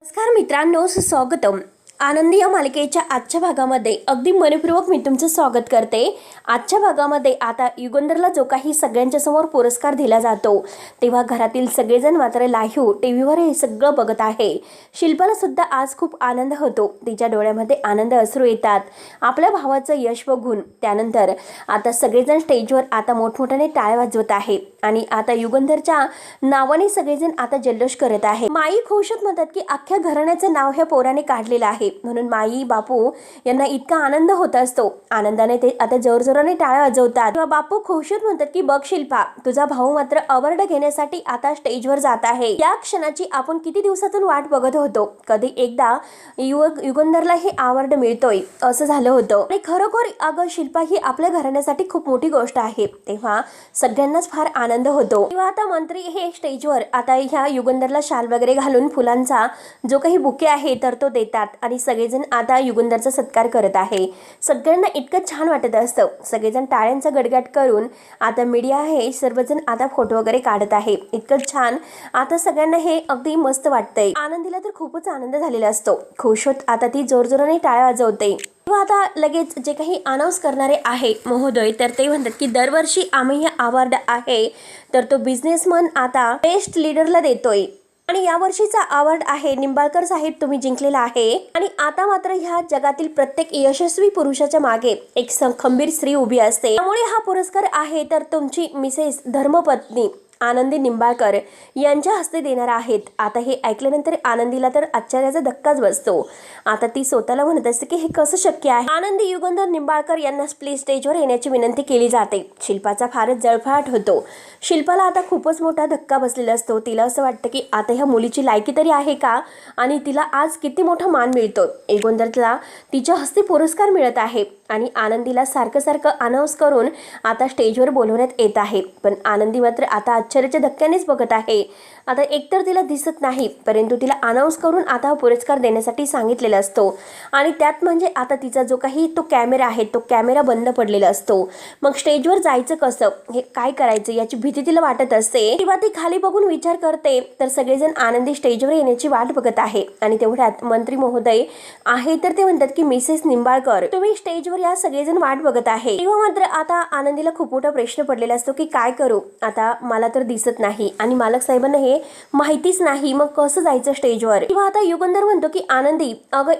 नमस्कार मित्रांनो, स्वागतम. आनंदी या मालिकेच्या आजच्या भागामध्ये अगदी मनपूर्वक मी तुमचं स्वागत करते. आजच्या भागामध्ये आता युगंधरला जो काही सगळ्यांच्या समोर पुरस्कार दिला जातो तेव्हा घरातील सगळेजण मात्र लाईव्ह टीव्हीवर हे सगळं बघत आहे. शिल्पाला सुद्धा आज खूप आनंद होतो. तिच्या डोळ्यामध्ये आनंद अश्रू येतात आपल्या भावाचं यश बघून. त्यानंतर आता सगळेजण स्टेजवर आता मोठमोठ्याने टाळ्या वाजवत आहे आणि आता युगंधरच्या नावाने सगळेजण आता जल्लोष करत आहे. माई खुशत म्हणतात की अख्ख्या घराण्याचं नाव ह्या पोराने काढलेलं आहे, म्हणून माई बापू यांना इतका आनंद होत असतो. आनंदाने ते आता जोरजोराने टाळ्या वाजवतात. तेव्हा बापू खुशत म्हणतात की बघ शिल्पा, तुझा भाऊ मात्र अवॉर्ड घेण्यासाठी आता स्टेजवर जात आहे. या क्षणाची आपण किती दिवसातून वाट बघत होतो. कधी एकदा युगंधरला हे अवॉर्ड मिळतोय असं झालं होतं आणि खरोखर अगं शिल्पा ही आपल्या घराण्यासाठी खूप मोठी गोष्ट आहे. तेव्हा सगळ्यांनाच फार आनंद होतो. तेव्हा आता मंत्री हे स्टेजवर आता ह्या युगंधरला शाल वगैरे घालून फुलांचा जो काही बुके आहे तर तो देतात आणि सगळेजण आता युगंधरचा सत्कार करत आहे. सगळ्यांना इतकं छान वाटत असतं. सगळेजण टाळ्यांचा गडगड करून आता मीडिया आहे सर्वजण आता फोटो वगैरे काढत आहे. इतकं छान आता सगळ्यांना हे अगदी मस्त वाटतंय. आनंदीला तर खूपच आनंद झालेला असतो. खुश होत आता ती जोरजोराने टाळ्या वाजवते. तेव्हा आता लगेच जे काही अनाऊन्स करणारे आहे महोदय तर ते म्हणतात की दरवर्षी आम्ही हे अवॉर्ड आहे तर तो बिझनेसमन आता बेस्ट लीडरला देतोय आणि यावर्षीचा अवॉर्ड आहे निंबाळकर साहेब तुम्ही जिंकलेला आहे. आणि आता मात्र ह्या जगातील प्रत्येक यशस्वी पुरुषाच्या मागे एक खंबीर स्त्री उभी असते. त्यामुळे हा पुरस्कार आहे तर तुमची मिसेस धर्मपत्नी आनंदी निंबाळकर यांच्या हस्ते देणार आहेत. आता हे ऐकल्यानंतर आनंदीला तर आश्चर्याचा धक्काच बसतो. आता ती स्वतःला म्हणत असते की हे कसं शक्य आहे. आनंदी युगंधर निंबाळकर यांना प्लीज स्टेजवर येण्याची विनंती केली जाते. शिल्पाचा फारच जळफळाट होतो. शिल्पाला आता खूपच मोठा धक्का बसलेला असतो. तिला असं वाटतं की आता ह्या मुलीची लायकी तरी आहे का आणि तिला आज किती मोठा मान मिळतो. युगंधरला तिच्या हस्ते पुरस्कार मिळत आहे आणि आनंदीला सारखं सारखं अनाऊन्स करून आता स्टेजवर बोलवण्यात येत आहे. पण आनंदी मात्र आता आश्चर्याच्या धक्क्यानेच बघत आहे. आता एकतर तिला दिसत नाही परंतु तिला अनाऊन्स करून आता पुरस्कार देण्यासाठी सांगितलेला असतो आणि त्यात म्हणजे आता तिचा जो काही तो कॅमेरा आहे तो कॅमेरा बंद पडलेला असतो. मग स्टेजवर जायचं कसं, हे काय करायचं याची भीती तिला वाटत असते. तेव्हा ती खाली बघून विचार करते तर सगळेजण आनंदी स्टेजवर येण्याची वाट बघत आहे आणि तेवढ्यात मंत्री महोदय आहे तर ते म्हणतात की मिसेस निंबाळकर तुम्ही स्टेजवर या, सगळेजण वाट बघत आहे. तेव्हा मात्र आता आनंदीला खूप मोठा प्रश्न पडलेला असतो की काय करू, आता मला तर दिसत नाही आणि मालक साहेबांना हे माहितीच नाही, मग कसं जायचं स्टेजवर. तेव्हा आता युगंधर म्हणतो की आनंदी अगं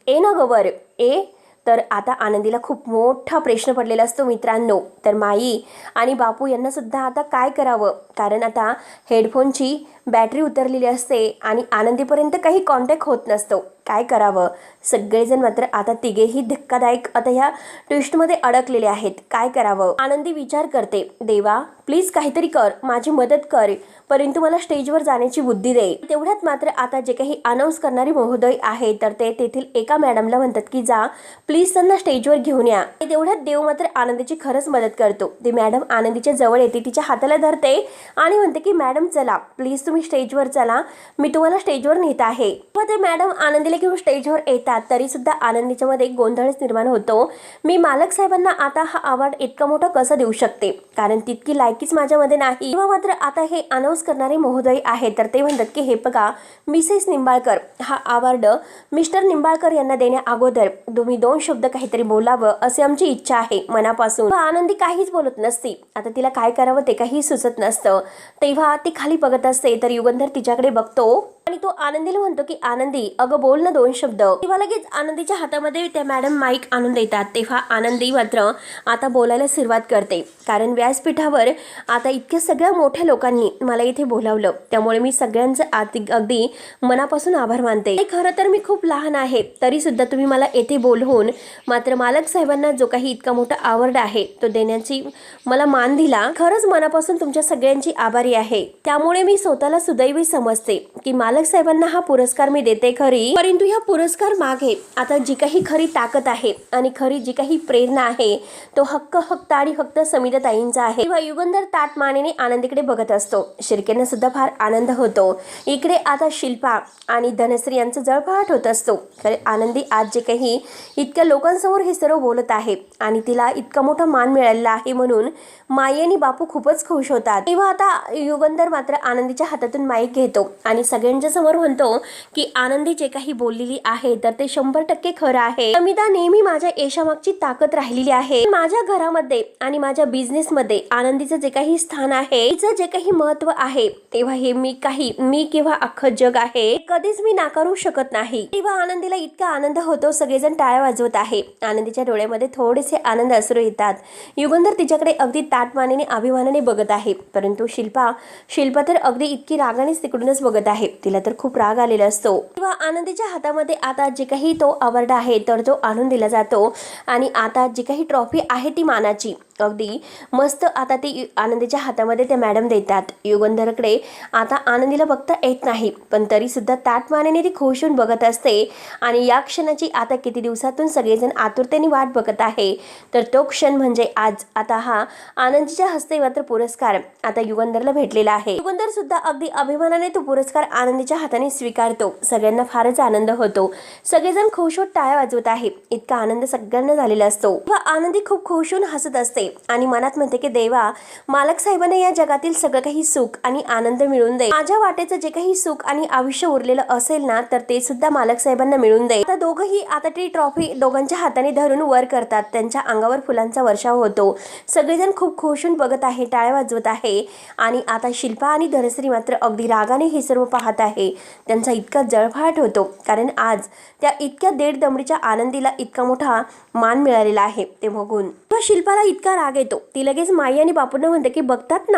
ए ना गवर ए. तर आता आनंदीला खूप मोठा प्रश्न पडलेला असतो मित्रांनो. तर माई आणि बापू यांना सुद्धा आता काय करावं, कारण आता हेडफोनची बॅटरी उतरलेली असते आणि आनंदीपर्यंत काही कॉन्टॅक्ट होत नसतो. काय करावं, सगळेजण मात्र आता तिघेही धक्कादायक आता ह्या ट्विस्टमध्ये अडकलेले आहेत. काय करावं, आनंदी विचार करते देवा प्लीज काहीतरी कर, माझी मदत कर, परंतु मला स्टेजवर जाण्याची बुद्धी दे. तेवढ्यात मात्र आता जे काही अनाऊन्स करणारी महोदय आहे तर ते तेथील एका मॅडमला म्हणतात की जा प्लीज त्यांना स्टेजवर घेऊन या. तेवढ्यात देव मात्र आनंदीची खरंच मदत करतो. ती मॅडम आनंदीच्या जवळ येते, तिच्या हाताला धरते आणि म्हणते की मॅडम चला प्लीज तुम्ही स्टेजवर चला, मी तुम्हाला स्टेजवर नेत आहे. मग ते मॅडम आनंदीला घेऊन स्टेजवर येतात तरी सुद्धा आनंदीच्या मध्ये गोंधळच निर्माण होतो. मी मालक साहेबांना आता हा अवॉर्ड इतका मोठा कसा देऊ शकते, कारण तितकी लायकीच माझ्यामध्ये नाही. तेव्हा मात्र आता हे अनाऊन्स करणारे महोदय आहे तर ते म्हणतात की हे बघा मिसेस निंबाळकर, हा अवॉर्ड मिस्टर निंबाळकर यांना देण्या अगोदर तुम्ही 2 शब्द काहीतरी बोलावं असे आमची इच्छा आहे मनापासून. आनंदी काहीच बोलत नसती. आता तिला काय करावं ते काही सुचत नसतं. तेव्हा ती खाली बघत असते तर युगंधर तिच्याकडे बघतो आणि तो आनंदीला म्हणतो की आनंदी अगं बोल ना 2 शब्द. तेव्हा लगेच आनंदीच्या हातामध्ये त्या मॅडम माईक आणून देतात. तेव्हा आनंदी मात्र आता बोलायला सुरुवात करते, कारण व्यासपीठावर आता इतक्या सगळ्या मोठ्या लोकांनी मला इथे बोलावलं त्यामुळे मी सगळ्यांचं अगदी मनापासून आभार मानते. खरं तर मी खूप लहान आहे तरी सुद्धा तुम्ही मला येथे बोलवून मात्र मालक साहेबांना जो काही इतका मोठा अवॉर्ड आहे तो देण्याची मला मान दिला. खरंच मनापासून तुमच्या सगळ्यांची आभारी आहे. त्यामुळे मी स्वतःला सुदैवी समजते की मालक साहेबांना हा पुरस्कार मी देते खरी, परंतु ह्या पुरस्कार मागे आता जी काही खरी ताकद आहे आणि खरी जी काही प्रेरणा आहे तो फक्त आणि फक्त समिधाताईंचा आहे. तेव्हा युगंधर ताट मानेने आनंदीकडे बघत असतो. शिर्केंना सुद्धा फार आनंद होतो. इकडे आता शिल्पा आणि धनश्री यांचं जळफळाट होत असतो. खरे आनंदी आज जे काही इतक्या लोकांसमोर हे सर्व बोलत आहे आणि तिला इतका मोठा मान मिळालेला आहे म्हणून माई आणि बापू खूपच खुश होतात. तेव्हा आता युगंधर मात्र आनंदीच्या हातातून माईक घेतो आणि सगळ्यांच्या समोर म्हणतो की आनंदी जे काही बोललेली आहे तर ते 100% खरं आहे. समिधा नेहमी माझ्या यशामागची ताकद राहिलेली आहे. माझ्या घरामध्ये आणि माझ्या बिझनेस मध्ये आनंदीचं जे काही स्थान आहे, तिचं जे काही महत्व आहे, तेव्हा हे मी किंवा अख्खं जग आहे कधीच मी नाकारू शकत नाही. तेव्हा आनंदीला इतका आनंद होतो. सगळेजण टाळ्या वाजवत आहे. आनंदीच्या डोळ्यामध्ये थोडेसे आनंद अश्रू येतात. युगंधर तिच्याकडे अगदी ताटमानेने अभिमानाने बघत आहे. परंतु शिल्पा तर अगदी इतकी रागानेच तिकडूनच बघत आहे. तिला तर खूप राग आलेला असतो. तेव्हा आनंदीच्या हातामध्ये आता जे काही तो अवॉर्ड आहे तर तो आणून दिला जातो आणि आता जी काही ट्रॉफी आहे ती मानाची अगदी मस्त आता ती आनंदीच्या हातामध्ये ते मॅडम देतात. युगंधरकडे आता आनंदीला बघता येत नाही, पण तरी सुद्धा ताटमानेने ती खुश होऊन बघत असते आणि या क्षणाची आता किती दिवसातून सगळेजण आतुरतेने वाट बघत आहे. तर तो क्षण म्हणजे आज. आता हा आनंदीच्या हस्ते मात्र पुरस्कार आता युगंधरला भेटलेला आहे. युगंधर सुद्धा अगदी अभिमानाने तो पुरस्कार आनंदीच्या हाताने स्वीकारतो. सगळ्यांना फारच आनंद होतो. सगळेजण खुश होत टाळ्या वाजवत आहे. इतका आनंद सगळ्यांना झालेला असतो. आनंदी खूप खुश होऊन हसत असते आणि मनात म्हणते की देवा, मालक साहेबांना या जगातील सगळं काही सुख आणि आनंद मिळून दे. माझ्या वाटेचं जे काही सुख आणि आयुष्य उरलेलं असेल ना तर ते सुद्धा मालक साहेबांना मिळून दे. आता दोघंही आता ती ट्रॉफी दोघांच्या हाताने धरून वर करतात. त्यांच्या अंगावर फुलांचा वर्षाव होतो. सगळेजण खूप खुश होऊन बघत आहे, टाळ्या वाजवत आहे आणि आता शिल्पा आणि धनश्री मात्र अगदी रागाने हे सर्व पाहत आहे. त्यांचा इतका जळफाट होतो कारण आज त्या इतक्या देड दमडीच्या आनंदीला इतका मोठा मान मिळालेला आहे ते बघून. शिल्पाला इतका राग येतो. ती लगेच माई आणि बापूंना म्हणते की बघतात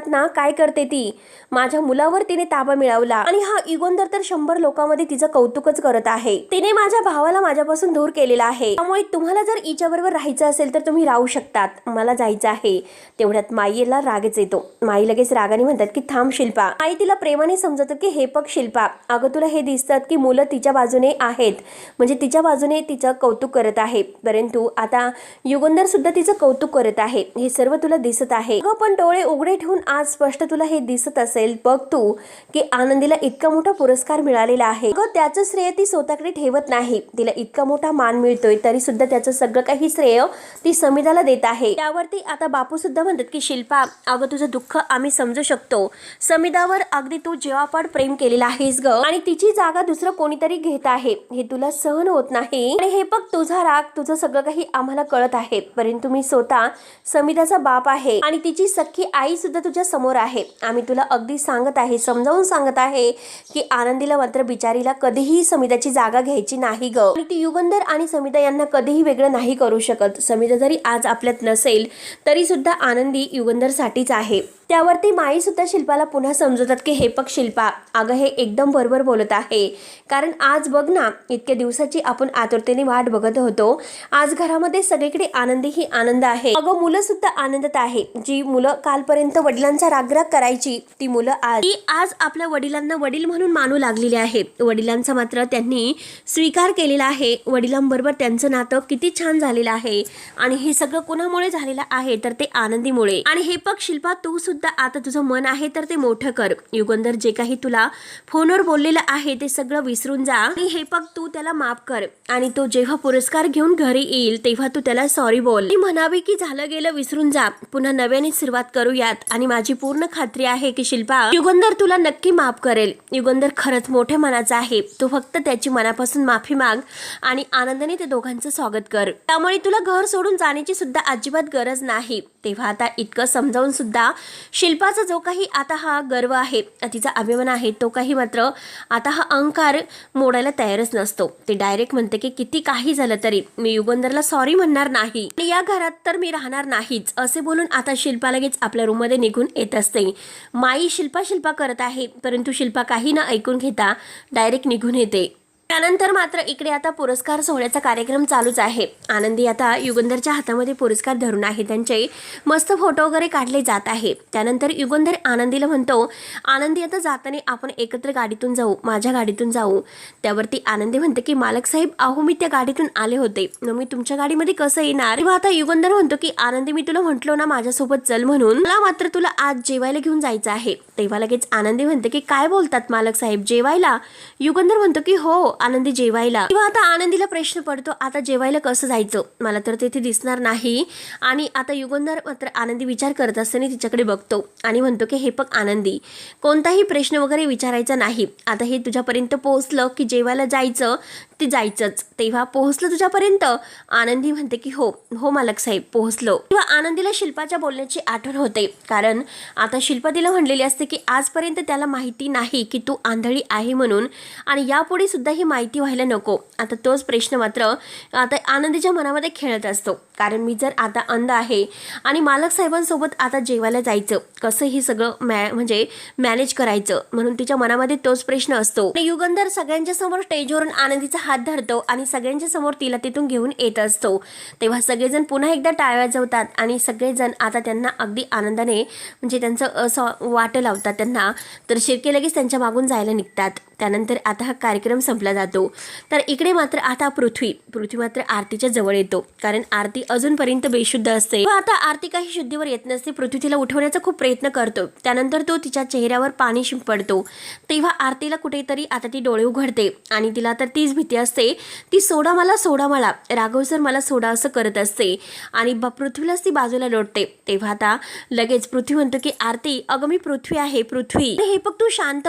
ना काय करते ती. माझ्या मुलावर तिने ताबा मिळवला आणि हा युगंधर तर 100 लोकांमध्ये तिचं कौतुकच करत आहे. तिने माझ्या भावाला माझ्यापासून दूर केलेला आहे. त्यामुळे तुम्हाला जर हिच्याबरोबर राहायचं असेल तर तुम्ही राहू शकतात, मला जायचं आहे. तेवढ्यात माईला रागच येतो. माई लगेच रागाने म्हणतात की थांब शिल्पा. आई तिला प्रेमाने समजतात की हे बघ शिल्पा, अगं तुला हे दिसतात की मुलं तिच्या बाजूने आहेत, म्हणजे तिच्या बाजूने तिचं कौतुक करत आहे. परंतु आता युगंधर सुद्धा तिचं कौतुक करत आहे. हे सर्व तुला दिसत आहे. पण डोळे उघडे ठेवून आज स्पष्ट तुला हे दिसत असेल बघ तू की आनंदीला इतका मोठा पुरस्कार मिळालेला आहे. त्याचं श्रेय ती स्वतःकडे ठेवत नाही. तिला इतका मोठा मान मिळतोय तरी सुद्धा त्याचं सगळं काही श्रेय ती समिधाला देत आहे. त्यावरती आता बापू सुद्धा म्हणतात की शिल्पा, अगं तुझं दुःख आम्ही समजू शकतो. समिधावर अगदी तू जीवापाड प्रेम केलेला आहेस ग आणि तिची जागा दुसरं कोणीतरी घेत आहे. हे तुला सहन होत नाही आणि हे बघ तुझा राग, तुझं सगळं काही आम्हाला कळत आहे. परंतु मी स्वतः समिधाचा बाप आहे आणि तिची सख्खी आई सुद्धा तुझ्या समोर आहे. आम्ही तुला अगदी सांगत आहे, समजावून सांगत आहे की आनंदीला मात्र बिचारीला कधीही समिधाची जागा घ्यायची नाही ग. आणि ती युगंधर आणि समिधा यांना कधीही वेगळं नाही करू शकत. समिधा जरी आज आपल्यात नसेल तरी सुद्धा आनंदी युगंधरसाठीच आहे. त्यावरती माई सुद्धा शिल्पाला पुन्हा समजवतात की हे बघ शिल्पा, अगं हे एकदम बरोबर बोलत आहे. कारण आज बघ ना, इतक्या दिवसाची आपण आतुरतेने वाट बघत होतो. आज घरामध्ये सगळीकडे आनंदी आनंद आहे. अगं मुलं सुद्धा आनंदात आहे. जी मुलं कालपर्यंत वडिलांचा रागराग करायची ती मुलं आज आपल्या वडिलांना वडील म्हणून मानू लागलेले आहे. वडिलांचा मात्र त्यांनी स्वीकार केलेला आहे. वडिलांबरोबर त्यांचं नातं किती छान झालेलं आहे आणि हे सगळं कुणामुळे झालेलं आहे तर ते आनंदीमुळे. आणि हे बघ शिल्पा, तू सुद्धा आता तुझं मन आहे तर ते मोठं कर. युगंधर जे काही तुला फोनवर बोललेलं आहे ते सगळं विसरून जा आणि हे बघ तू त्याला माफ कर आणि तो जेव्हा पुरस्कार घेऊन घरी येईल तेव्हा तू त्याला सॉरी बोल. ती म्हणावी की झालं गेलं विसरून जा, पुन्हा नव्याने सुरुवात करूयात. आणि माझी पूर्ण खात्री आहे की शिल्पा, युगंधर तुला नक्की माफ करेल. युगंधर खरंच मोठ्या मनाचा आहे. तू फक्त त्याची मनापासून माफी माग आणि आनंदाने ते दोघांचं स्वागत कर. त्यामुळे तुला घर सोडून जाण्याची सुद्धा अजिबात गरज नाही. तेव्हा आता इतकं समजावून सुद्धा शिल्पाचा जो काही आता हा गर्व आहे, तिचा अभिमान आहे, तो काही मात्र आता हा अहंकार मोडायला तयारच नसतो. ते डायरेक्ट म्हणते की किती काही झालं तरी मी युगंधरला सॉरी म्हणणार नाही आणि या घरात तर मी राहणार नाहीच, असे बोलून आता शिल्पा लगेच आपल्या रूममध्ये निघून येत असते. माई शिल्पा करत आहे, परंतु शिल्पा काही न ऐकून घेता डायरेक्ट निघून येते. त्यानंतर मात्र इकडे आता पुरस्कार सोहळ्याचा कार्यक्रम चालूच आहे. आनंदी आता युगंधरच्या हातामध्ये पुरस्कार धरून आहे. त्यांचे मस्त फोटो वगैरे काढले जात आहे. त्यानंतर युगंधर आनंदीला म्हणतो, आनंदी आता जाताना आपण एकत्र गाडीतून जाऊ, माझ्या गाडीतून जाऊ. त्यावरती आनंदी म्हणते की मालक साहेब, अहो मी त्या गाडीतून आले होते, मग मी तुमच्या गाडीमध्ये कसं येणार. तेव्हा आता युगंधर म्हणतो की आनंदी, मी तुला म्हटलो ना माझ्यासोबत चल म्हणून, मला मात्र तुला आज जेवायला घेऊन जायचं आहे. तेव्हा लगेच आनंदी म्हणते की काय बोलतात मालक साहेब, जेवायला. युगंधर म्हणतो की हो, आनंदी जेवायला, तेव्हा आता आनंदीला प्रश्न पडतो आता जेवायला कसं जायचं, मला तर तेथे दिसणार नाही. आणि आता युगंधर मात्र आनंदी विचार करत असताना तिच्याकडे बघतो आणि म्हणतो की हे बघ आनंदी, कोणताही प्रश्न वगैरे विचारायचा नाही. आता हे तुझ्यापर्यंत पोहोचलं की जेवायला जायचं ते जायचंच. तेव्हा पोहोचलं तुझ्यापर्यंत? आनंदी म्हणते की हो हो मालक साहेब पोहोचलो. तेव्हा आनंदीला शिल्पाच्या बोलण्याची आठवण होते, कारण आता शिल्पा तिला म्हणलेली असते की आजपर्यंत त्याला माहिती नाही की तू आंधळी आहे म्हणून, आणि यापुढे सुद्धा ही माहिती व्हायला नको. आता तोच प्रश्न मात्र आता आनंदीच्या मनामध्ये खेळत असतो, कारण मी जर आता अंध आहे आणि मालक साहेबांसोबत आता जेवायला जायचं, कसं हे सगळं म्हणजे मॅनेज करायचं, म्हणून तिच्या मनामध्ये तोच प्रश्न असतो. आणि युगंधर सगळ्यांच्या समोर स्टेजवरून आनंदीचा हात धरतो आणि सगळ्यांच्या समोर तिला तिथून घेऊन येत असतो. तेव्हा सगळेजण पुन्हा एकदा टाळ्या वाजवतात आणि सगळेजण आता त्यांना अगदी आनंदाने म्हणजे त्यांचं असं वाटं लावतात त्यांना, तर शिर्के लगेच त्यांच्या मागून जायला निघतात. त्यानंतर आता हा कार्यक्रम संपला जातो. तर इकडे मात्र आता पृथ्वी मात्र आरतीच्या जवळ येतो, कारण आरती अजूनपर्यंत बेशुद्ध असते. आता आरती काही शुद्धीवर येत नसते. पृथ्वी तिला उठवण्याचा खूप प्रयत्न करतो. त्यानंतर तो तिच्या चेहऱ्यावर पाणी शिंपडतो. तेव्हा आरतीला कुठेतरी आता ती डोळे उघडते आणि तिला तर तीच भीती असते, ती सोडा मला राघव सर मला सोडा असं करत असते आणि पृथ्वीलाच ती बाजूला लोटते. तेव्हा आता लगेच पृथ्वी म्हणतो की आरती अगं मी पृथ्वी आहे पृथ्वी, हे बघ तू शांत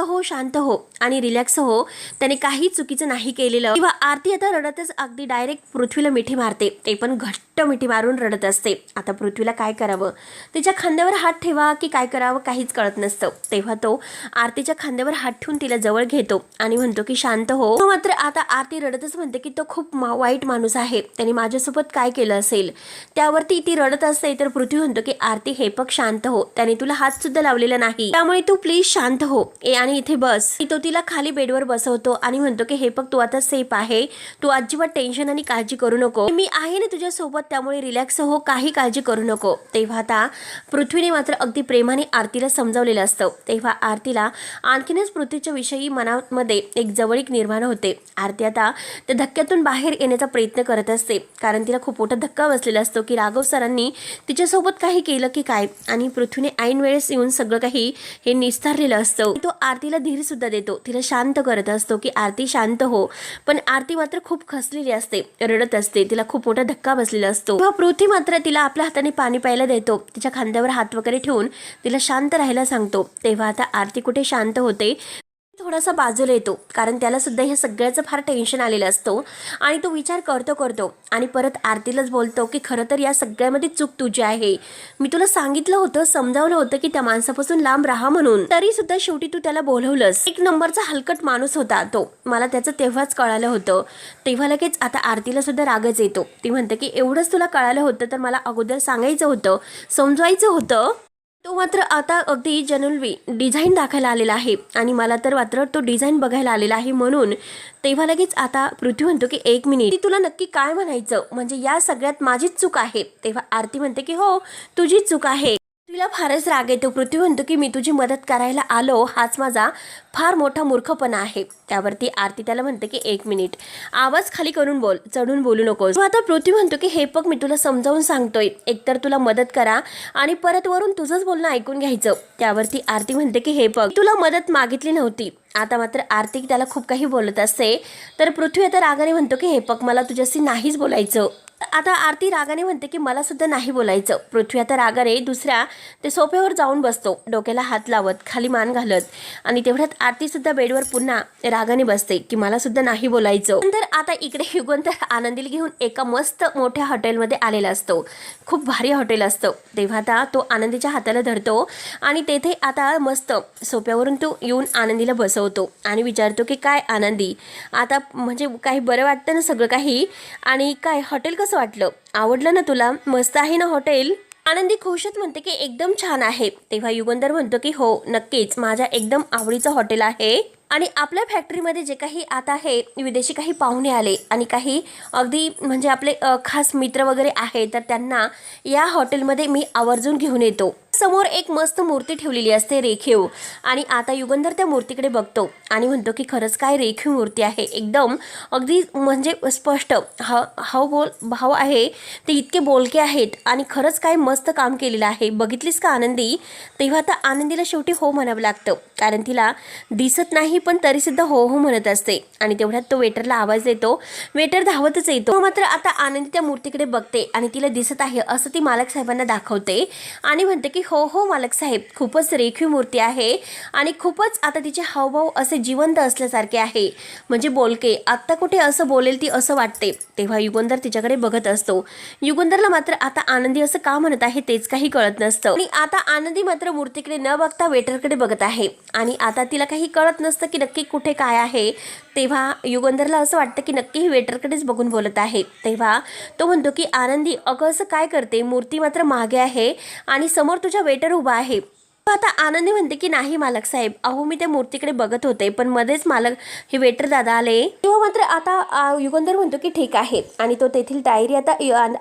हो आणि रिलॅक्स हो, त्याने काही चुकीचं नाही केलेलं. तेव्हा आरती आता रडतच अगदी डायरेक्ट पृथ्वीला मिठी मारते, ते पण घट्ट मिठी मारून रडत असते. आता पृथ्वीला काय करावं, तिच्या खांद्यावर हात ठेवा की काय करावं काहीच कळत नसतं. तेव्हा तो आरतीच्या खांद्यावर हात ठेवून तिला जवळ घेतो आणि म्हणतो की शांत हो. तो मात्र आता आरती रडतच म्हणते की तो खूप वाईट माणूस आहे, त्याने माझ्यासोबत काय केलं असेल. त्यावरती ती रडत असते. तर पृथ्वी म्हणतो की आरती हे बघ शांत हो, त्याने तुला हात सुद्धा लावलेला नाही, त्यामुळे तू प्लीज शांत हो आणि इथे बस. तो तिला खाली बेडवर बसवतो आणि म्हणतो की हे बघ तू आता सेफ आहे, तू अजिबात टेन्शन आणि काळजी करू नको, मी आहे ना तुझ्या सोबत, त्यामुळे रिलॅक्स हो, काही काळजी करू नको. तेव्हा आता पृथ्वीने मात्र अगदी प्रेमाने आरतीला समजावलेलं असतं. तेव्हा आरतीला आणखीनच पृथ्वीच्या विषयी मनामध्ये एक जवळीक निर्माण होते. आरती आता त्या धक्क्यातून बाहेर येण्याचा प्रयत्न करत असते, कारण तिला खूप मोठा धक्का बसलेला असतो की राघव सरांनी तिच्यासोबत काही केलं की काय, आणि पृथ्वीने ऐन वेळेस येऊन सगळं काही हे निस्तारलेलं असतं. तो आरतीला धीर सुद्धा देतो, तिला शांत करत असतो की आरती शांत हो. पण आरती मात्र खूप खसलेली असते, रडत असते, तिला खूप मोठा धक्का बसलेला असतो. तेव्हा पृथ्वी मात्र तिला आपल्या हाताने पाणी प्यायला देतो, तिच्या खांद्यावर हात वगैरे ठेवून तिला शांत राहायला सांगतो. तेव्हा आता आरती कुठे शांत होते, थोडासा बाजूला येतो, कारण त्याला सुद्धा ह्या सगळ्याचं फार टेन्शन आलेलं असतो आणि तो विचार करतो आणि परत आरतीलाच बोलतो की खरं तर या सगळ्यामध्ये चूक तुझी आहे, मी तुला सांगितलं होतं, समजावलं होतं की त्या माणसापासून लांब राहा म्हणून, तरी सुद्धा शेवटी तू त्याला बोलवलंस. एक नंबरचा हलकट माणूस होता तो, मला त्याचं तेव्हाच कळालं होतं. तेव्हा लगेच आता आरतीला सुद्धा रागच येतो. ती म्हणते की एवढंच तुला कळालं होतं तर मला अगोदर सांगायचं होतं, समजवायचं होतं. तो मात्र आता अगदी जनरली डिझाईन दाखवायला आलेला आहे आणि मला तर मात्र तो डिझाईन बघायला आलेला आहे म्हणून. तेव्हा लगेच आता पृथ्वी म्हणतो की एक मिनिट, तुला नक्की काय म्हणायचं, म्हणजे या सगळ्यात माझीच चूक आहे. तेव्हा आरती म्हणते की हो तुझीच चूक आहे. तिला फारच राग येतो. पृथ्वी म्हणतो की मी तुझी मदत करायला आलो, हाच माझा फार मोठा मूर्खपणा आहे. त्यावरती आरती त्याला म्हणते की एक मिनिट, आवाज खाली करून बोल, चढून बोलू नकोस. आता पृथ्वी म्हणतो की हे बघ मी तुला समजावून सांगतोय, एकतर तुला मदत करा आणि परत वरून तुझंच बोलणं ऐकून घ्यायचं. त्यावरती आरती म्हणते की हे बघ तुला मदत मागितली नव्हती. आता मात्र आरती त्याला खूप काही बोलत असते. तर पृथ्वी आता रागाने म्हणतो की हे बघ मला तुझ्याशी नाहीच बोलायचं. आता आरती रागाने म्हणते की मला सुद्धा नाही बोलायचं. पृथ्वी आता रागाने दुसऱ्या ते सोफ्यावर जाऊन बसतो, डोक्याला हात लावत, खाली मान घालत, आणि तेवढ्यात आरती सुद्धा बेडवर पुन्हा रागाने बसते की मला सुद्धा नाही बोलायचं. नंतर आता इकडे युगंधर आनंदीला घेऊन एका मस्त मोठ्या हॉटेलमध्ये आलेला असतो, खूप भारी हॉटेल असतं. तेव्हा आता तो आनंदीच्या हाताला धरतो आणि तेथे आता मस्त सोफ्यावरून तो येऊन आनंदीला बसवतो आणि विचारतो की काय आनंदी, आता म्हणजे काही बरं वाटतं ना सगळं काही, आणि काय हॉटेल कसं वाटलं, आवडलं ना तुला, मस्त आहे ना हॉटेल. आनंदी खुशच म्हणते की एकदम छान आहे. तेव्हा युगंधर म्हणतो की हो नक्कीच माझ्या एकदम आवडीचं हॉटेल आहे, आणि आपल्या फॅक्टरीमध्ये जे काही आता हे विदेशी काही पाहुणे आले आणि काही अगदी म्हणजे आपले खास मित्र वगैरे आहे, तर त्यांना या हॉटेलमध्ये मी आवर्जून घेऊन येतो. समोर एक मस्त मूर्ती ठेवलेली असते रेखीव, आणि आता युगंधर त्या मूर्तीकडे बघतो आणि म्हणतो की खरंच काय रेखीव मूर्ती आहे, एकदम अगदी म्हणजे स्पष्ट भाव आहे, ते इतके बोलके आहेत आणि खरंच काय मस्त काम केलेलं आहे, बघितलीस का आनंदी. तेव्हा आता आनंदीला शेवटी हो म्हणावं लागतं, कारण तिला दिसत नाही पण तरी सुद्धा हो हो म्हणत असते. आणि तेवढ्यात तो वेटरला आवाज देतो. वेटर धावतच येतो. मात्र आता आनंदी त्या मूर्तीकडे बघते आणि तिला दिसत आहे असं ती मालक साहेबांना दाखवते आणि म्हणते की हो हो मालक साहेब, खूपच रेखीव मूर्ती आहे आणि खूपच आता तिचे हावभाव असे जिवंत असल्यासारखे आहे, म्हणजे बोलके. आत्ता कुठे असं बोलेल ती असं वाटते. तेव्हा युगंधर तिच्याकडे बघत असतो. युगंधरला मात्र आता आनंदी असं का म्हणत आहे तेच काही कळत नसतं. आणि आता आनंदी मात्र मूर्तीकडे न बघता वेटरकडे बघत आहे आणि आता तिला काही कळत नसतं की नक्की कुठे काय आहे. तेव्हा युगंधरला असं वाटतं की नक्की ही वेटरकडेच बघून बोलत आहे. तेव्हा तो म्हणतो की आनंदी, अगं असं काय करते, मूर्ती मात्र मागे आहे आणि समोर तुझ्या वेटर उभा आहे. आता आनंदी म्हणते की नाही मालक साहेब, अहो मी त्या मूर्तीकडे बघत होते पण मध्येच मालक हे वेटर दादा आले. तेव्हा मात्र आता युगंधर म्हणतो की ठीक आहे आणि तो तेथील डायरी आता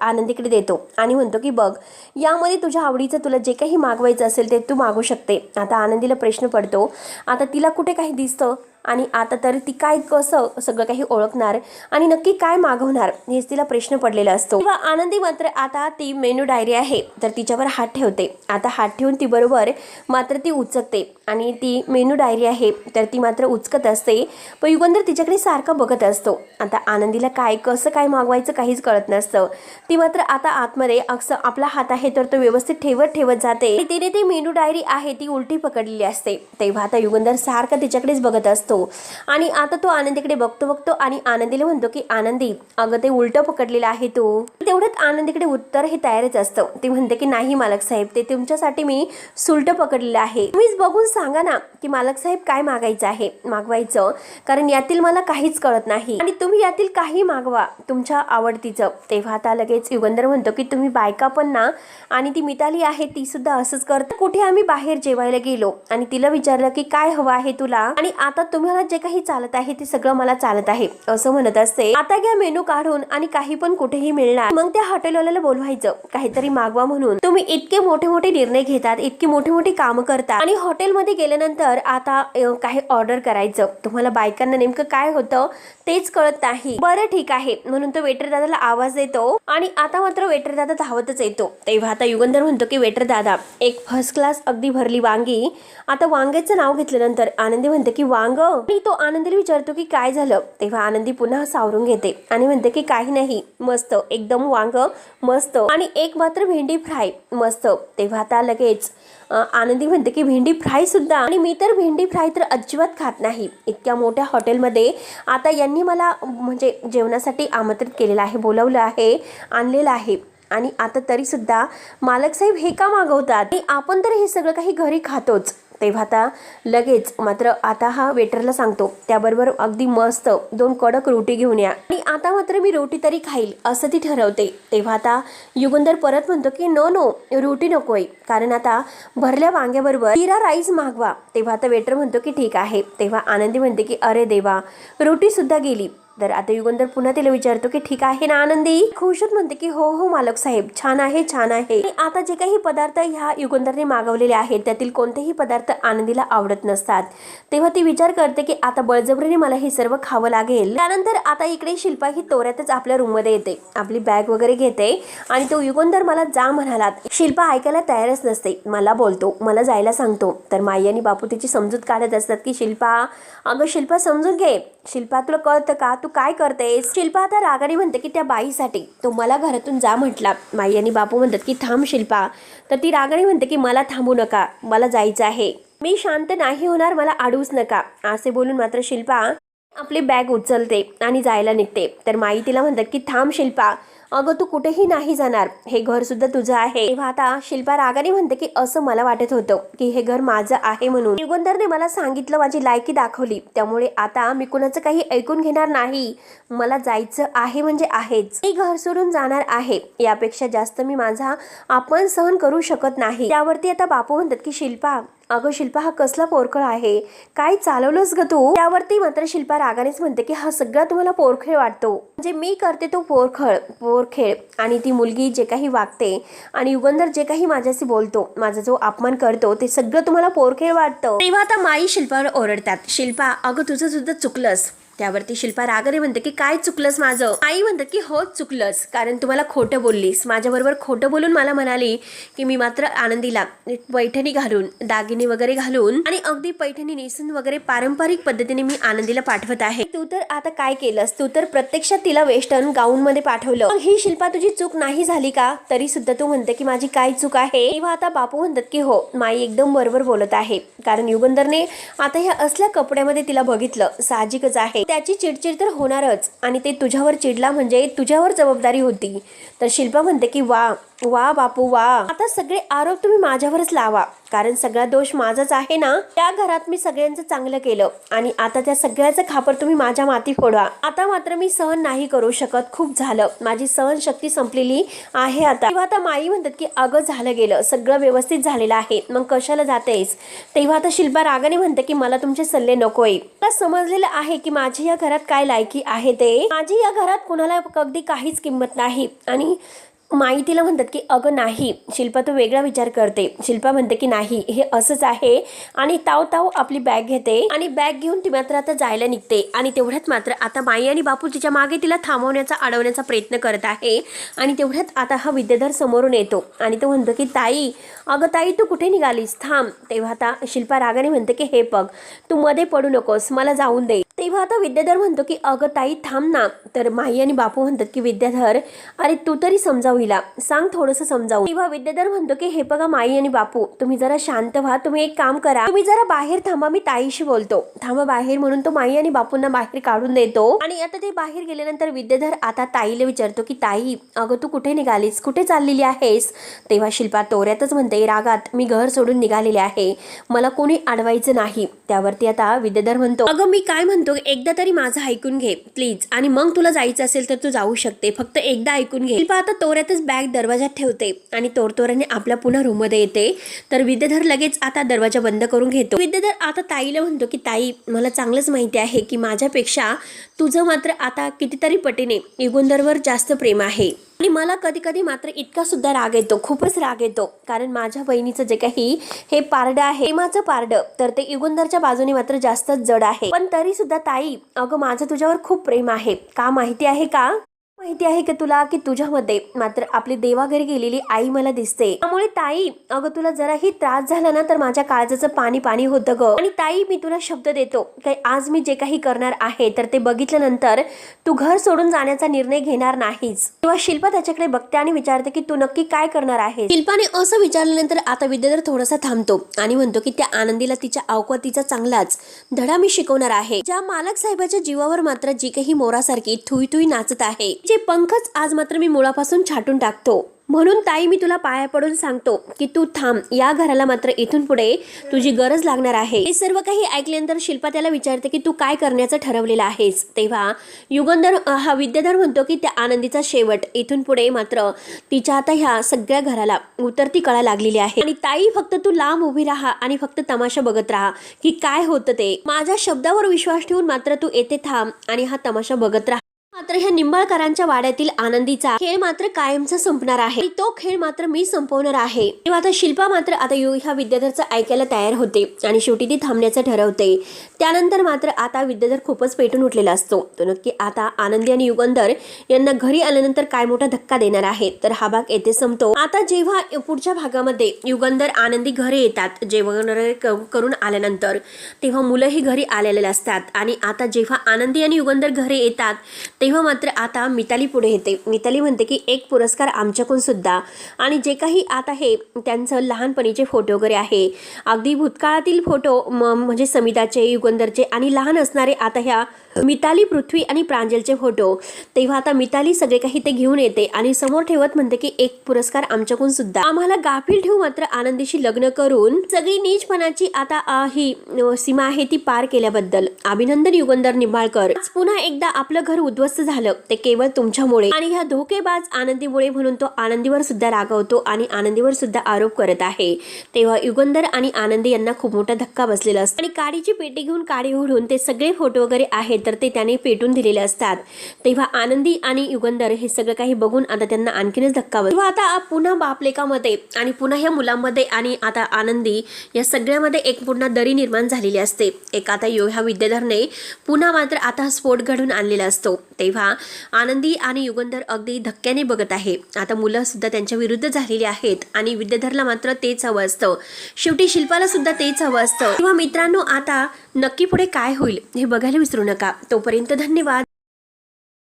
आनंदीकडे देतो आणि म्हणतो की बघ, यामध्ये तुझ्या आवडीचं तुला जे काही मागवायचं असेल ते तू मागू शकते. आता आनंदीला प्रश्न पडतो, आता तिला कुठे काही दिसतं आणि आता तर ती काय कसं सगळं काही ओळखणार आणि नक्की काय मागवणार हेच तिला प्रश्न पडलेला असतो. तेव्हा आनंदी मात्र आता ती मेनू डायरी आहे तर तिच्यावर हात ठेवते. आता हात ठेवून ती बरोबर मात्र ती उचकते आणि ती मेनू डायरी आहे तर ती मात्र उचकत असते. पण युगंधर तिच्याकडे सारखा बघत असतो. आता आनंदीला काय कसं काय मागवायचं काहीच कळत नसतं. ती मात्र आता आतमध्ये असं आपला हात आहे तर तो व्यवस्थित ठेवत जाते. तिने ती मेनू डायरी आहे ती उलटी पकडलेली असते. तेव्हा आता युगंधर सारखा तिच्याकडेच बघत असतो आणि आता तो आनंदीकडे बघतो आणि आनंदीला म्हणतो की आनंदी, अगं ते उलटं पकडलेलं आहे तू. तेवढ्यात आनंदीकडे उत्तर हे तयारच असतं. ती म्हणते की नाही मालक साहेब, ते तुमच्यासाठी मी सुलटं पकडलेलं आहे. तुम्हीच बघून सांगा ना की मालक साहेब काय मागवायचं, कारण यातील मला काहीच कळत नाही आणि तुम्ही यातील काही मागवा तुमच्या आवडतीचं. तेव्हा आता लगेच युगंधर म्हणतो की तुम्ही बायका पण ना, आणि ती मिताली आहे ती सुद्धा असंच करते. कुठे आम्ही बाहेर जेवायला गेलो आणि तिला विचारलं की काय हवं आहे तुला, आणि आता तुम्हाला जे काही चालत आहे ते सगळं मला चालत आहे असं म्हणत असते. आता घ्या मेनू काढून आणि काही पण कुठेही मिळणार, मग त्या हॉटेलवाल्याला बोलवायचं काहीतरी मागवा म्हणून. तुम्ही इतके मोठे मोठे निर्णय घेतात, इतकी मोठी मोठी कामं करतात आणि हॉटेलमध्ये गेल्यानंतर आता काही ऑर्डर करायचं, तुम्हाला बायकांना नेमकं काय होतं तेच कळत नाही. बरं ठीक आहे म्हणून तो वेटर दादाला आवाज देतो आणि आता मात्र वेटर दादा धावतच येतो. तेव्हा आता युगंधर म्हणतो की वेटर दादा, एक फर्स्ट क्लास अगदी भरली वांगी. आता वांग्याचं नाव घेतल्यानंतर आनंदी म्हणते की वांग, आणि तो आनंदीला विचारतो की काय झालं. तेव्हा आनंदी पुन्हा सावरून घेते आणि म्हणते की काही नाही, मस्त एकदम वांग मस्त, आणि एक मात्र भेंडी फ्राय मस्त. तेव्हा आता लगेच आनंदी म्हणते की भेंडी फ्राय सुद्धा, आणि मी तर भेंडी फ्राय तर अजिबात खात नाही. इतक्या मोठ्या हॉटेलमध्ये आता यांनी मला म्हणजे जेवणासाठी आमंत्रित केलेलं आहे, बोलवलं आहे, आणलेलं आहे, आणि आता तरी सुद्धा मालक साहेब हे का मागवतात, आणि आपण तर हे सगळं काही घरी खातोच. तेव्हा आता लगेच मात्र आता हा वेटरला सांगतो, त्याबरोबर अगदी मस्त 2 कडक रोटी घेऊन या, आणि आता मात्र मी रोटी तरी खाईल असं ती ठरवते. तेव्हा आता युगंधर परत म्हणतो की नो रोटी नकोय, कारण आता भरल्या वांग्याबरोबर जीरा राईस मागवा. तेव्हा आता वेटर म्हणतो की ठीक आहे. तेव्हा आनंदी म्हणते की अरे देवा, रोटी सुद्धा गेली. तर आता युगंधर पुन्हा तिला विचारतो की ठीक आहे ना आनंदी. खुशच म्हणते की हो हो मालक साहेब, छान आहे छान आहे. आता जे काही पदार्थ ह्या युगंधरने मागवलेले आहेत त्यातील कोणतेही पदार्थ आनंदीला आवडत नसतात. तेव्हा ती विचार करते की आता बळजबरीने मला हे सर्व खावं लागेल. त्यानंतर आता इकडे शिल्पा ही तोऱ्यातच आपल्या रूम मध्ये येते, आपली बॅग वगैरे घेते आणि तो युगंधर मला जा म्हणालात. शिल्पा ऐकायला तयारच नसते, मला बोलतो, मला जायला सांगतो. तर माई आणि बापू तिची समजूत काढत असतात की शिल्पा, अगं शिल्पा समजून घे, शिल्पा तुला कळतं का, तू काय करतेस. शिल्पा आता रागाने म्हणते की त्या बाईसाठी तो मला घरातून जा म्हटला. माई आणि बापू म्हणतात की थांब शिल्पा. तर ती रागाने म्हणते की मला थांबू नका, मला जायचं आहे, मी शांत नाही होणार, मला अडवूच नका. असे बोलून मात्र शिल्पा आपली बॅग उचलते आणि जायला निघते. तर माई तिला म्हणतात की थांब शिल्पा, अगं तू कुठेही नाही जाणार, हे घर सुद्धा तुझं आहे. तेव्हा आता शिल्पा रागाने म्हणते की असं मला वाटत होतं की हे घर माझं आहे म्हणून. युगंधरने मला सांगितलं, माझी लायकी दाखवली, त्यामुळे आता मी कुणाचं काही ऐकून घेणार नाही, मला जायचं आहे म्हणजे आहेच, मी घर सोडून जाणार आहे. यापेक्षा जास्त मी माझा अपमान सहन करू शकत नाही. त्यावरती आता बापू म्हणतात की शिल्पा, अगं शिल्पा हा कसला पोरखळ आहे, काय चालवलंस ग तू. त्यावरती मात्र शिल्पा रागानेच म्हणते की हा सगळा तुम्हाला पोरखेळ वाटतो, म्हणजे मी करते तो पोरखेळ, आणि ती मुलगी जे काही वागते आणि युगंधर जे काही माझ्याशी बोलतो, माझा जो अपमान करतो, ते सगळं तुम्हाला पोरखेळ वाटतं. तेव्हा आता माई शिल्पावर ओरडतात, शिल्पा अगं तुझं सुद्धा चुकलंस. त्यावरती शिल्पा रागाने म्हणते की काय चुकलंस माझं. आई म्हणतात की हो चुकलंस, कारण तुम्हाला खोटं बोललीस, माझ्याबरोबर खोटं बोलून मला म्हणाली की मी मात्र आनंदीला पैठणी घालून, दागिने वगैरे घालून आणि अगदी पैठणी नेसून वगैरे पारंपरिक पद्धतीने मी आनंदीला पाठवत आहे. तू तर आता काय केलंस, तू तर प्रत्यक्षात तिला वेस्टर्न गाऊन मध्ये पाठवलं. मग ही शिल्पा तुझी चूक नाही झाली का? तरी सुद्धा तू म्हणते की माझी काय चूक आहे. तेव्हा आता बापू म्हणतात की हो माई एकदम बरोबर बोलत आहे, कारण युगंधरने आता ह्या असल्या कपड्यामध्ये तिला बघितलं, साहजिकच आहे त्याची चिडचिड तर होणारच, आणि ते तुझ्यावर चिडला म्हणजे तुझ्यावर जबाबदारी होती. तर शिल्पा म्हणते की वा वा बापू वा, आता सगळे आरोप तुम्ही माझ्यावरच लावा, कारण सगळा दोष माझाच आहे ना. त्या घरात मी सगळ्यांचं चांगलं केलं आणि आता त्या सगळ्याचं खापर तुम्ही माझ्या माती फोडवा. आता मात्र मी सहन नाही करू शकत, खूप झालं, माझी सहनशक्ती संपलेली आहे आता. तेव्हा आता माई म्हणतात की अगं झालं गेलं, सगळं व्यवस्थित झालेलं आहे, मग कशाला जातेस. तेव्हा आता शिल्पा रागाने म्हणते की मला तुमचे सल्ले नकोय, मला समजलेलं आहे की माझी या घरात काय लायकी आहे ते, माझी या घरात कुणाला अगदी काहीच किंमत नाही. आणि माई तिला म्हणतात की अगं नाही शिल्पा, तू वेगळा विचार करते. शिल्पा म्हणते की नाही हे असंच आहे, आणि ताव ताव आपली बॅग घेते आणि बॅग घेऊन ती मात्र आता जायला निघते. आणि तेवढ्यात मात्र आता माई आणि बापू तिच्या मागे तिला थांबवण्याचा, अडवण्याचा प्रयत्न करत आहे. आणि तेवढ्यात आता हा विद्याधर समोरून येतो आणि तो म्हणतो की ताई, अगं ताई तू कुठे निघालीस, थांब. तेव्हा आता शिल्पा रागाने म्हणते की हे बघ, तू मध्ये पडू नकोस, मला जाऊन दे. तेव्हा आता विद्याधर म्हणतो की अगं ताई थांब ना. तर माई आणि बापू म्हणतात की विद्याधर, अरे तू तरी समजावू हिला, सांग थोडंसं समजावून. तेव्हा विद्याधर म्हणतो की हे बघा माई आणि बापू, तुम्ही जरा शांत व्हा, तुम्ही एक काम करा, तुम्ही जरा बाहेर थांबा, मी ताईशी बोलतो, थांबा बाहेर. म्हणून तो माई आणि बापूंना बाहेर काढून देतो. आणि आता ते बाहेर गेल्यानंतर विद्याधर आता ताईला विचारतो की ताई, अगं तू कुठे निघालीस, कुठे चाललेली आहेस. तेव्हा शिल्पा तोऱ्यातच म्हणते रागात, मी घर सोडून निघालेले आहे, मला कोणी अडवायचं नाही. त्यावरती आता विद्याधर म्हणतो अगं मी काय म्हणतो एकदा तरी माझं ऐकून घे प्लीज, आणि मग तुला जायचं असेल तर तू जाऊ शकते, फक्त एकदा ऐकून घे. शिल्पा आता तोऱ्यातच बॅग दरवाजात ठेवते आणि तोरतोऱ्याने आपल्या पुन्हा रूम मध्ये येते. तर विद्याधर लगेच आता दरवाजा बंद करून घेतो. विद्याधर आता ताईला म्हणतो की ताई, मला चांगलंच माहिती आहे की माझ्यापेक्षा तुझं मात्र आता कितीतरी पटीने युगंधरवर जास्त प्रेम आहे, आणि मला कधी कधी मात्र इतका सुद्धा राग येतो, खूपच राग येतो, कारण माझ्या बहिणीचं जे काही हे पारडं आहे, प्रेमाचं पारडं, तर ते युगंधरच्या बाजूने मात्र जास्तच जड आहे. पण तरी सुद्धा ताई, अगं माझं तुझ्यावर खूप प्रेम आहे, का माहिती आहे का, माहिती आहे का तुला की तुझ्यामध्ये मात्र आपली देवाघरी गेलेली आई मला दिसते. त्यामुळे ताई, अगं तुला जराही त्रास झाला ना तर माझ्या काळजाचं पाणी पाणी होतं ग. आणि ताई मी तुला शब्द देतो की आज मी जे काही करणार आहे तर ते बघितल्यानंतर तू घर सोडून जाण्याचा निर्णय घेणार नाहीस. तेव्हा शिल्पा त्याच्याकडे बघते आणि विचारते की तू नक्की काय करणार आहे. शिल्पाने असं विचारल्यानंतर आता विद्याधर थोडासा थांबतो आणि म्हणतो की त्या आनंदीला तिच्या अवकातीचा चांगलाच धडा मी शिकवणार आहे. ज्या मालक साहेबाच्या जीवावर मात्र जी काही मोरासारखी थुई थुई नाचत आहे, जे पंखच आज मात्र मी मुळापासून छाटून टाकतो. म्हणून ताई मी तुला पाया पडून सांगतो की तू थांब, या घराला मात्र इथून पुढे तुझी गरज लागणार आहे. हे सर्व काही ऐकल्यानंतर शिल्पा त्याला विचारते की तू काय करण्याचं ठरवलेलं आहेस. तेव्हा युगंधर हा विद्याधर म्हणतो की त्या आनंदीचा शेवट, इथून पुढे मात्र तिच्या आता ह्या सगळ्या घराला उतरती कळा लागलेली आहे, आणि ताई फक्त तू लांब उभी राहा आणि फक्त तमाशा बघत राहा की काय होतं ते. माझ्या शब्दावर विश्वास ठेवून मात्र तू येथे थांब आणि हा तमाशा बघत राहा. मात्र ह्या निंबाळकरांच्या वाड्यातील आनंदीचा खेळ मात्र कायमचा संपणार आहे, तो खेळ मात्र मी संपवणार आहे. तेव्हा आता शिल्पा मात्र आता ह्या विद्याधरचं ऐकायला तयार होते आणि शेवटी ती थांबण्याचं ठरवते. त्यानंतर मात्र आता विद्याधर खूपच पेटून उठलेला असतो. तो नक्की आता आनंदी आणि युगंधर यांना घरी आल्यानंतर काय मोठा धक्का देणार आहे. तर हा भाग येथे संपतो. आता जेव्हा पुढच्या भागामध्ये युगंधर आनंदी घरी येतात जेवण करून आल्यानंतर, तेव्हा मुलंही घरी आलेले असतात. आणि आता जेव्हा आनंदी आणि युगंधर घरी येतात तेव्हा मात्र आता मिताली पुढे येते. मिताली म्हणते की एक पुरस्कार आमच्याकडून सुद्धा, आणि जे काही आता हे त्यांचं लहानपणीचे फोटो वगैरे आहे, अगदी भूतकाळातील फोटो म्हणजे समिताचे, युगंधरचे आणि लहान असणारे आता ह्या मिताली, पृथ्वी आणि प्रांजलचे फोटो. तेव्हा आता मिताली सगळे काही ते घेऊन येते आणि समोर ठेवत म्हणते की एक पुरस्कार आमच्याकडून सुद्धा, आम्हाला गाफील ठेवू मात्र आनंदीशी लग्न करून सगळी नीचपणाची आता ही सीमा आहे ती पार केल्याबद्दल अभिनंदन युगंधर निंबाळकर. पुन्हा एकदा आपलं घर उद्ध्वस्त असं झालं ते केवळ तुमच्यामुळे आणि ह्या धोकेबाज आनंदीमुळे म्हणून तो आनंदीवर सुद्धा रागवतो आणि आनंदीवर सुद्धा आरोप करत आहे। तेव्हा युगंधर आणि आनंदी यांना खूप मोठा धक्का बसलेला असतो आणि काडीची पेटी घेऊन काडी उघडून ते सगळे फोटो वगैरे आहेत तर ते त्याने पेटून दिलेले असतात। तेव्हा आनंदी आणि युगंधर हे सगळं काही बघून आता त्यांना आणखीनच धक्का बसतो। तेव्हा आता पुन्हा बापलेकामध्ये आणि पुन्हा ह्या मुलांमध्ये आणि आता आनंदी या सगळ्यामध्ये एक पुन्हा दरी निर्माण झालेली असते। एक आता ह्या विद्याधरने पुन्हा मात्र आता स्फोट घडून आणलेला असतो। तेव्हा आनंदी आणि युगंधर अगदी धक्क्याने बघत आहे। आता मुलं सुद्धा त्यांच्या विरुद्ध झालेली आहेत आणि विद्याधरला मात्र तेच हवं असतं, शेवटी शिल्पाला सुद्धा तेच हवं असतं। तेव्हा मित्रांनो आता नक्की पुढे काय होईल हे बघायला विसरू नका। तोपर्यंत धन्यवाद।